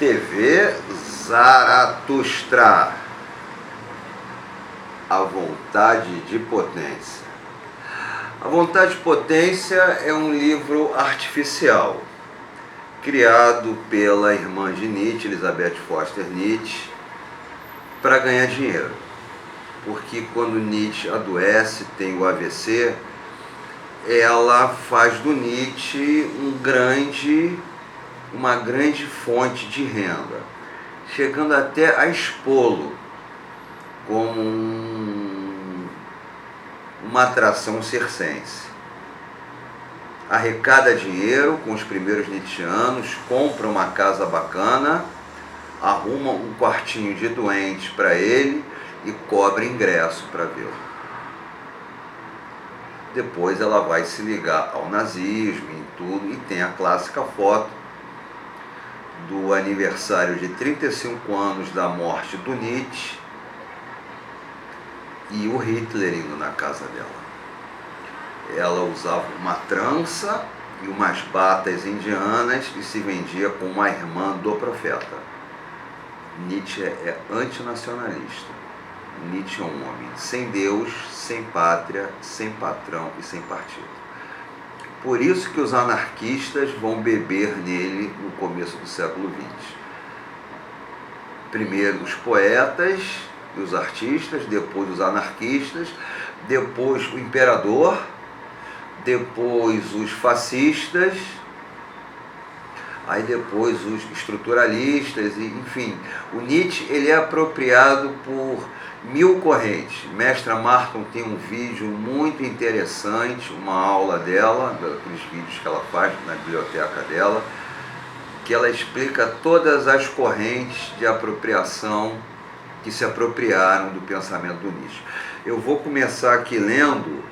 TV Zaratustra, a vontade de potência. A vontade de potência é um livro artificial, criado pela irmã de Nietzsche, Elizabeth Foster Nietzsche, para ganhar dinheiro. Porque quando Nietzsche adoece, tem o AVC, ela faz do Nietzsche uma grande fonte de renda, chegando até a expô-lo como uma atração circense. Arrecada dinheiro com os primeiros nietzschianos, compra uma casa bacana, arruma um quartinho de doente para ele e cobra ingresso para vê-lo. Depois ela vai se ligar ao nazismo e tudo, e tem a clássica foto do aniversário de 35 anos da morte do Nietzsche e o Hitler indo na casa dela. Ela usava uma trança e umas batas indianas e se vendia como uma irmã do profeta. Nietzsche é antinacionalista. Nietzsche é um homem sem Deus, sem pátria, sem patrão e sem partido. Por isso que os anarquistas vão beber nele no começo do século XX. Primeiro os poetas e os artistas, depois os anarquistas, depois o imperador, depois os fascistas, aí depois os estruturalistas, e, enfim. O Nietzsche ele é apropriado por 1000 correntes. Mestra Marton tem um vídeo muito interessante, uma aula dela, daqueles vídeos que ela faz na biblioteca dela, que ela explica todas as correntes de apropriação que se apropriaram do pensamento do Nietzsche. Eu vou começar aqui lendo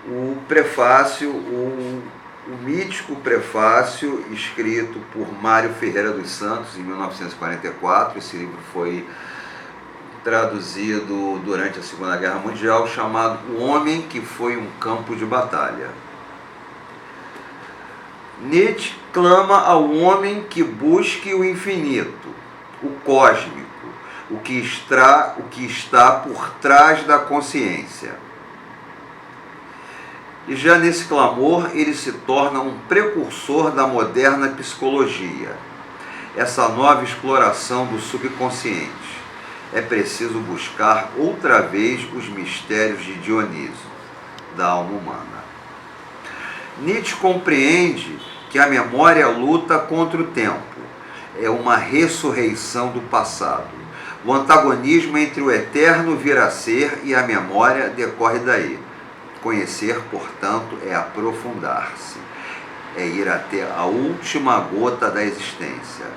o prefácio, o mítico prefácio escrito por Mário Ferreira dos Santos em 1944. Esse livro foi traduzido durante a Segunda Guerra Mundial, chamado O Homem que Foi um Campo de Batalha. Nietzsche clama ao homem que busque o infinito, o cósmico, o que está por trás da consciência. E já nesse clamor ele se torna um precursor da moderna psicologia, essa nova exploração do subconsciente. É preciso buscar outra vez os mistérios de Dionísio, da alma humana. Nietzsche compreende que a memória luta contra o tempo, é uma ressurreição do passado. O antagonismo entre o eterno vir a ser e a memória decorre daí. Conhecer, portanto, é aprofundar-se, é ir até a última gota da existência.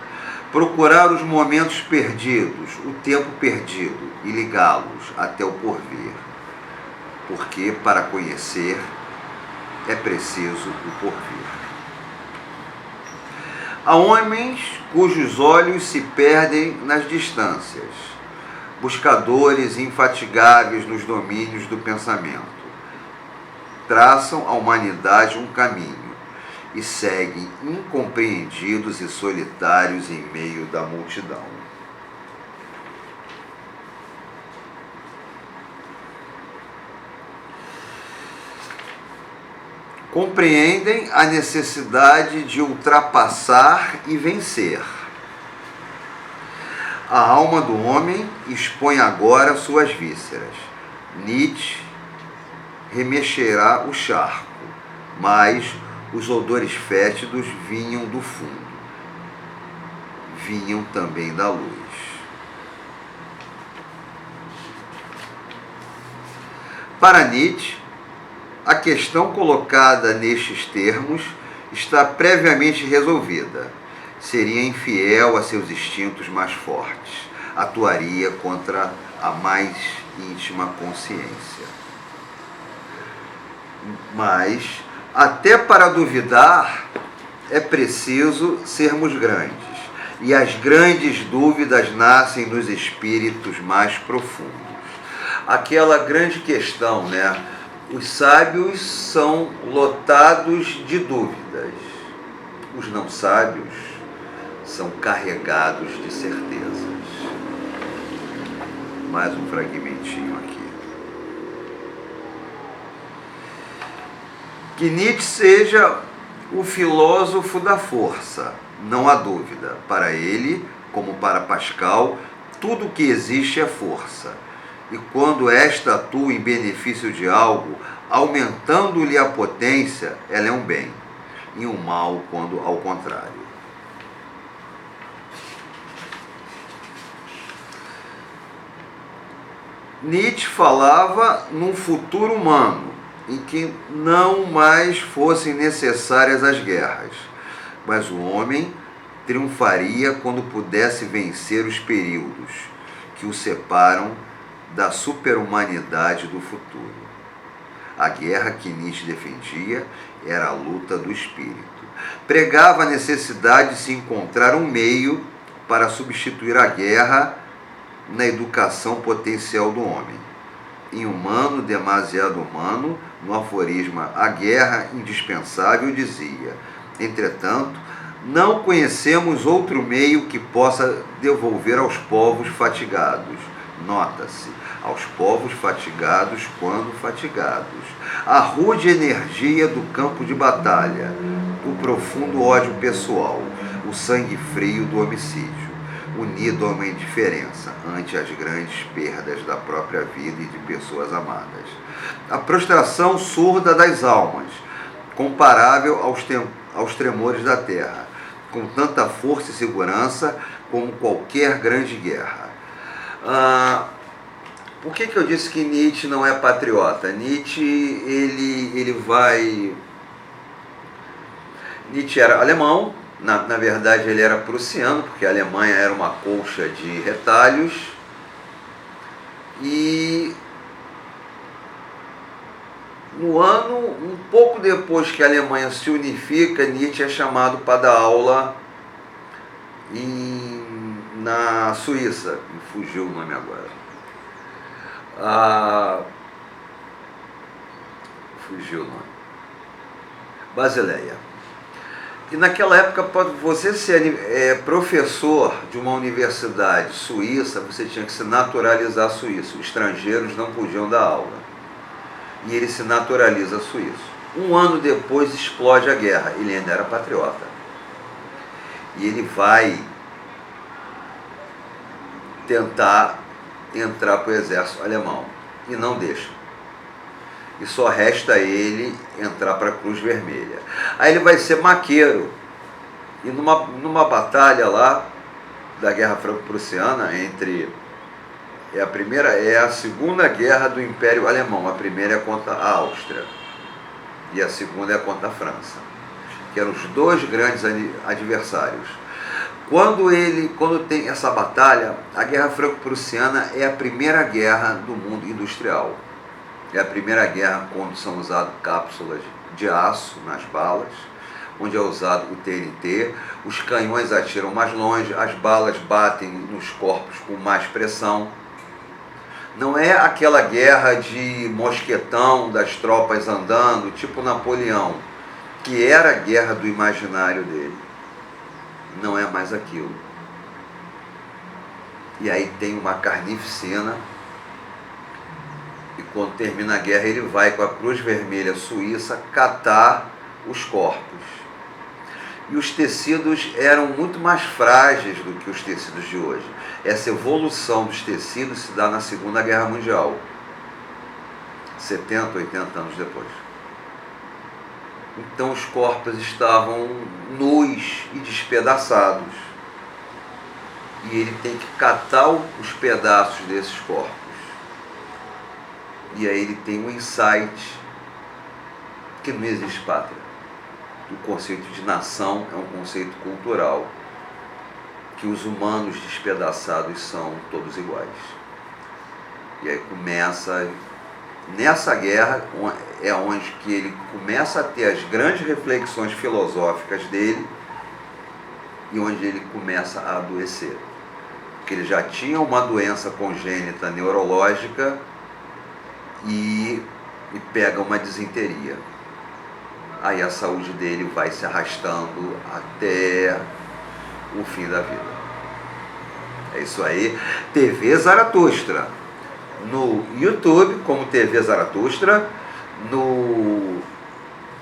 Procurar os momentos perdidos, o tempo perdido, e ligá-los até o porvir. Porque para conhecer é preciso o porvir. Há homens cujos olhos se perdem nas distâncias, buscadores infatigáveis nos domínios do pensamento. Traçam à humanidade um caminho e seguem incompreendidos e solitários em meio da multidão. Compreendem a necessidade de ultrapassar e vencer. A alma do homem expõe agora suas vísceras. Nietzsche remexerá o charco, mas os odores fétidos vinham do fundo, vinham também da luz. Para Nietzsche, a questão colocada nestes termos está previamente resolvida. Seria infiel a seus instintos mais fortes, atuaria contra a mais íntima consciência. Mas, até para duvidar, é preciso sermos grandes. E as grandes dúvidas nascem nos espíritos mais profundos. Aquela grande questão, né? Os sábios são lotados de dúvidas. Os não sábios são carregados de certezas. Mais um fragmentinho aqui. Que Nietzsche seja o filósofo da força, não há dúvida. Para ele, como para Pascal, tudo que existe é força. E quando esta atua em benefício de algo, aumentando-lhe a potência, ela é um bem, e um mal quando ao contrário. Nietzsche falava num futuro humano, em que não mais fossem necessárias as guerras, mas o homem triunfaria quando pudesse vencer os períodos que o separam da superhumanidade do futuro. A guerra que Nietzsche defendia era a luta do espírito. Pregava a necessidade de se encontrar um meio para substituir a guerra na educação potencial do homem. Inhumano, demasiado humano, no aforisma A Guerra Indispensável dizia: entretanto, não conhecemos outro meio que possa devolver aos povos fatigados. Nota-se, aos povos fatigados quando fatigados, a rude energia do campo de batalha, o profundo ódio pessoal, o sangue frio do homicídio, unido a uma indiferença ante as grandes perdas da própria vida e de pessoas amadas. A prostração surda das almas, comparável aos tremores da terra, com tanta força e segurança como qualquer grande guerra. Por que eu disse que Nietzsche não é patriota? Nietzsche era alemão, na verdade ele era prussiano, porque a Alemanha era uma colcha de retalhos, e um pouco depois que a Alemanha se unifica, Nietzsche é chamado para dar aula na Suíça, me fugiu o nome agora. Fugiu o nome. Basileia. E naquela época, para você ser professor de uma universidade suíça, você tinha que se naturalizar suíço. Estrangeiros não podiam dar aula. E ele se naturaliza suíço. Um ano depois explode a guerra. Ele ainda era patriota. E ele vai tentar entrar para o exército alemão. E não deixa. E só resta ele entrar para a Cruz Vermelha. Aí ele vai ser maqueiro. E numa batalha lá da Guerra Franco-Prussiana, é a segunda guerra do Império Alemão. A primeira é contra a Áustria e a segunda é contra a França, que eram os dois grandes adversários. Quando tem essa batalha, a Guerra Franco-Prussiana é a primeira guerra do mundo industrial. É a primeira guerra quando são usadas cápsulas de aço nas balas, onde é usado o TNT, os canhões atiram mais longe, as balas batem nos corpos com mais pressão. Não é aquela guerra de mosquetão das tropas andando, tipo Napoleão, que era a guerra do imaginário dele. Não é mais aquilo. E aí tem uma carnificina. E quando termina a guerra, ele vai com a Cruz Vermelha Suíça catar os corpos. E os tecidos eram muito mais frágeis do que os tecidos de hoje. Essa evolução dos tecidos se dá na Segunda Guerra Mundial, 70, 80 anos depois. Então os corpos estavam nus e despedaçados. E ele tem que catar os pedaços desses corpos. E aí ele tem um insight que não existe pátria. O conceito de nação é um conceito cultural, que os humanos despedaçados são todos iguais. E aí começa, nessa guerra, é onde que ele começa a ter as grandes reflexões filosóficas dele e onde ele começa a adoecer. Porque ele já tinha uma doença congênita neurológica e pega uma disenteria. Aí a saúde dele vai se arrastando até o fim da vida. É isso aí. TV Zaratustra. No YouTube, como TV Zaratustra. No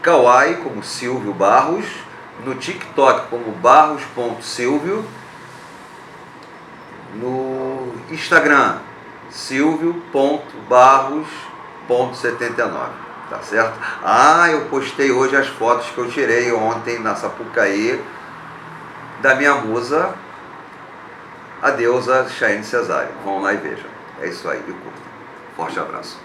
Kawaii, como Silvio Barros. No TikTok, como barros.silvio. No Instagram, silvio.barros.79. Tá certo? Eu postei hoje as fotos que eu tirei ontem na Sapucaí da minha musa, a deusa Chayenne Cesário. Vão lá e vejam. É isso aí, me curtam. Forte abraço.